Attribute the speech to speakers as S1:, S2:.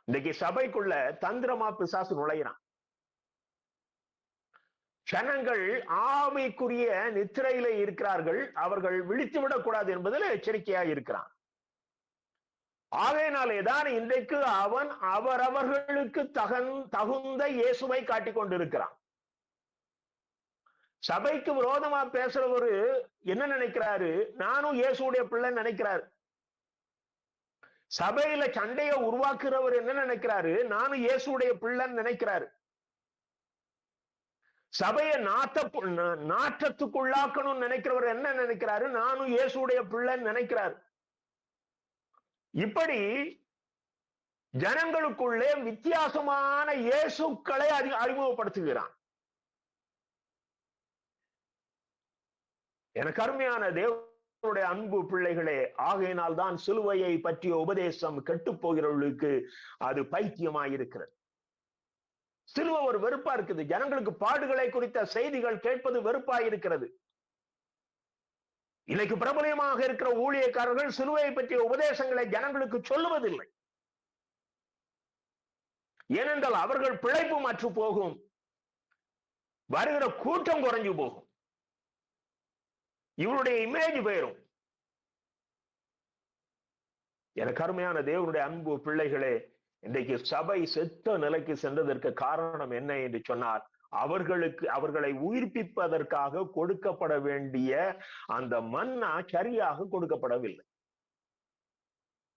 S1: இன்னைக்கு சபைக்குள்ள தந்திரமா பிசாசு நுழையிறான். ஜனங்கள் ஆவிக்குரிய நித்திரையில இருக்கிறார்கள், அவர்கள் விழித்துவிடக் கூடாது என்பதில் எச்சரிக்கையாக இருக்கிறான். ஆகையினாலேதான் இன்றைக்கு அவன் அவரவர்களுக்கு தகுந்த இயேசுவை காட்டிக் கொண்டிருக்கிறான். சபைக்கு விரோதமா பேசுறவரு என்ன நினைக்கிறாரு? நானும் இயேசுடைய பிள்ளைன்னு நினைக்கிறாரு. சபையில சண்டையை உருவாக்குறவர் என்ன நினைக்கிறாரு? நானும் இயேசுடைய பிள்ளைன்னு நினைக்கிறாரு. சபையை நாற்றத்துக்குள்ளாக்கணும்னு நினைக்கிறவர் என்ன நினைக்கிறாரு? நானும் இயேசுடைய பிள்ளைன்னு நினைக்கிறாரு. இப்படி ஜனங்களுக்குள்ளே வித்தியாசமான இயேசுக்களை அறிமுகப்படுத்துகிறான். எனக்கு அருமையான தேவனுடைய அன்பு பிள்ளைகளே, ஆகையினால் தான் சிலுவையை பற்றிய உபதேசம் கெட்டு போகிறவர்களுக்கு அது பைத்தியமாயிருக்கிறது. சிலுவை ஒரு வெறுப்பா இருக்குது. ஜனங்களுக்கு பாடுகளை குறித்த செய்திகள் கேட்பது வெறுப்பா இருக்கிறது. இன்னைக்கு பிரபலமாக இருக்கிற ஊழியக்காரர்கள் சிலுவையை பற்றிய உபதேசங்களை ஜனங்களுக்கு சொல்லுவதில்லை. ஏனென்றால் அவர்கள் பிழைப்பு மாற்று போகும், வருகிற கூட்டம் குறைஞ்சு போகும், இவருடைய இமேஜ் போயிரும். எனக்கு அருமையான தேவனுடைய அன்பு பிள்ளைகளே, இன்றைக்கு சபை செத்த நிலைக்கு சென்றதற்கு காரணம் என்ன என்று சொன்னால், அவர்களை உயிர்ப்பிப்பதற்காக கொடுக்கப்பட வேண்டிய அந்த மன்னா சரியாக கொடுக்கப்படவில்லை.